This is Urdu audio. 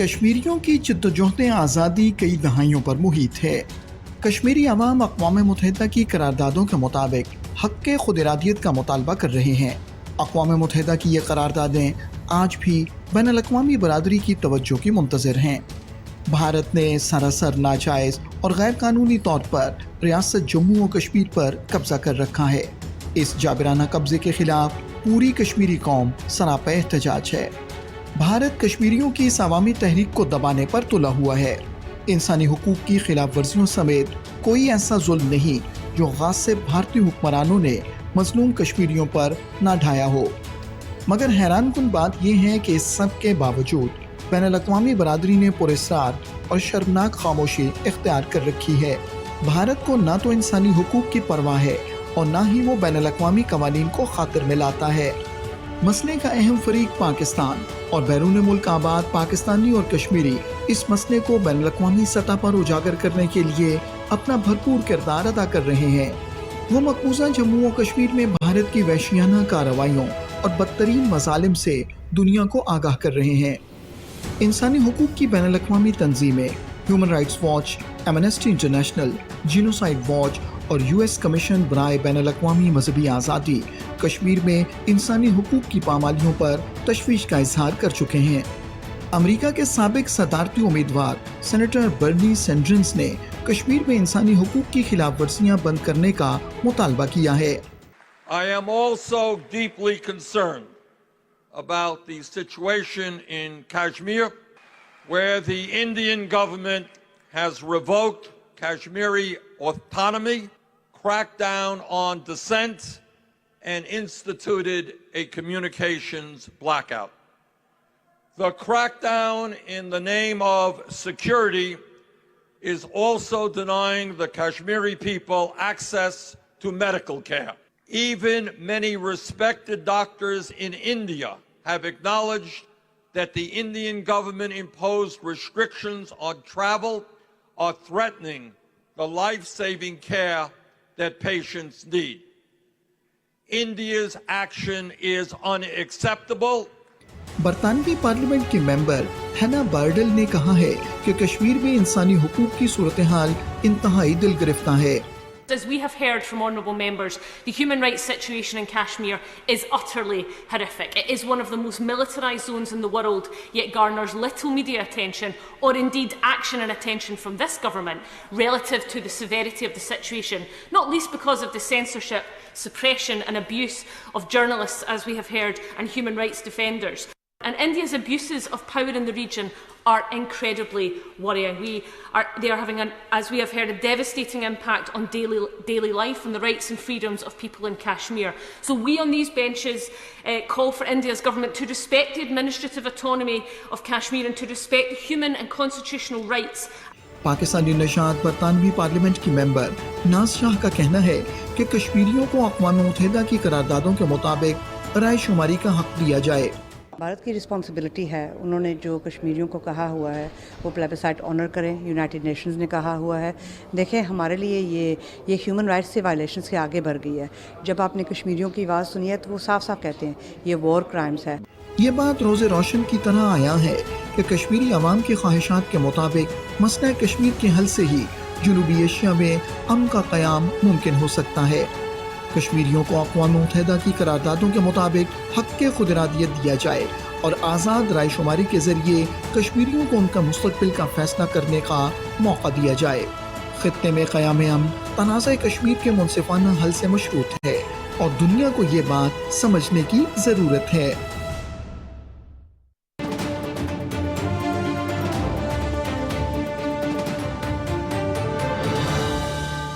کشمیریوں کی جدوجہد آزادی کئی دہائیوں پر محیط ہے۔ کشمیری عوام اقوام متحدہ کی قراردادوں کے مطابق حق خود ارادیت کا مطالبہ کر رہے ہیں۔ اقوام متحدہ کی یہ قراردادیں آج بھی بین الاقوامی برادری کی توجہ کی منتظر ہیں۔ بھارت نے سراسر ناجائز اور غیر قانونی طور پر ریاست جموں و کشمیر پر قبضہ کر رکھا ہے۔ اس جابرانہ قبضے کے خلاف پوری کشمیری قوم سراپا احتجاج ہے۔ بھارت کشمیریوں کی اس عوامی تحریک کو دبانے پر تلا ہوا ہے۔ انسانی حقوق کی خلاف ورزیوں سمیت کوئی ایسا ظلم نہیں جو غاصب بھارتی حکمرانوں نے مظلوم کشمیریوں پر نہ ڈھایا ہو۔ مگر حیران کن بات یہ ہے کہ اس سب کے باوجود بین الاقوامی برادری نے پراسرار اور شرمناک خاموشی اختیار کر رکھی ہے۔ بھارت کو نہ تو انسانی حقوق کی پرواہ ہے اور نہ ہی وہ بین الاقوامی قوانین کو خاطر میں لاتا ہے۔ مسئلے کا اہم فریق پاکستان اور بیرون ملک آباد پاکستانی اور کشمیری اس مسئلے کو بین الاقوامی سطح پر اجاگر کرنے کے لیے اپنا بھرپور کردار ادا کر رہے ہیں۔ وہ مقبوضہ جموں و کشمیر میں بھارت کی وحشیانہ کارروائیوں اور بدترین مظالم سے دنیا کو آگاہ کر رہے ہیں۔ انسانی حقوق کی بین الاقوامی تنظیمیں human rights watch, Amnesty international, genocide watch اور US کمیشن برائے بین الاقوامی مذہبی آزادی کشمیر میں انسانی حقوق کی پامالیوں پر تشویش کا اظہار کر چکے ہیں۔ امریکہ کے سابق صدارتی امیدوار سینیٹر برنی سینڈرز نے کشمیر میں انسانی حقوق کی خلاف ورزیاں بند کرنے کا مطالبہ کیا ہے۔ I am also deeply concerned about the situation in Kashmir, where the Indian government has revoked Kashmiri autonomy, cracked down on dissent, and instituted a communications blackout. The crackdown in the name of security is also denying the Kashmiri people access to medical care. Even many respected doctors in India have acknowledged that the Indian government imposed restrictions on travel are threatening the life-saving care that patients need. India's action is unacceptable. برطانوی پارلیمنٹ کی ممبر ہینا بارڈل نے کہا ہے کہ کشمیر میں انسانی حقوق کی صورتحال انتہائی دل گرفتہ ہے۔ As we have heard from honourable members, the human rights situation in Kashmir is utterly horrific. It is one of the most militarised zones in the world, yet garners little media attention or indeed action and attention from this government relative to the severity of the situation, not least because of the censorship, suppression and abuse of journalists, as we have heard, and human rights defenders. And India's abuses of power in the region are incredibly worrying. They are having, as we have heard, a devastating impact on daily life and the rights and freedoms of people in Kashmir. So we on these benches call for India's government to respect the administrative autonomy of Kashmir and to respect the human and constitutional rights. Pakistani نژاد برطانوی پارلیمنٹ کی ممبر ناز شاہ کا کہنا ہے کہ کشمیریوں کو اقوام متحدہ کی قراردادوں کے مطابق رائے شماری کا حق دیا جائے۔ بھارت کی رسپانسبلٹی ہے، انہوں نے جو کشمیریوں کو کہا ہوا ہے وہ پلیبسائٹ آنر کریں، یونائٹڈ نیشنز نے کہا ہوا ہے۔ دیکھیں ہمارے لیے یہ ہیومن رائٹس سے وائلیشنز کے آگے بڑھ گئی ہے۔ جب آپ نے کشمیریوں کی آواز سنی ہے تو وہ صاف صاف کہتے ہیں یہ وار کرائمز ہے۔ یہ بات روز روشن کی طرح آیا ہے کہ کشمیری عوام کی خواہشات کے مطابق مسئلہ کشمیر کے حل سے ہی جنوبی ایشیا میں امن کا قیام ممکن ہو سکتا ہے۔ کشمیریوں کو اقوام متحدہ کی قراردادوں کے مطابق حق خود ارادیت دیا جائے اور آزاد رائے شماری کے ذریعے کشمیریوں کو ان کا مستقبل کا فیصلہ کرنے کا موقع دیا جائے۔ خطے میں قیام امن تنازع کشمیر کے منصفانہ حل سے مشروط ہے اور دنیا کو یہ بات سمجھنے کی ضرورت ہے۔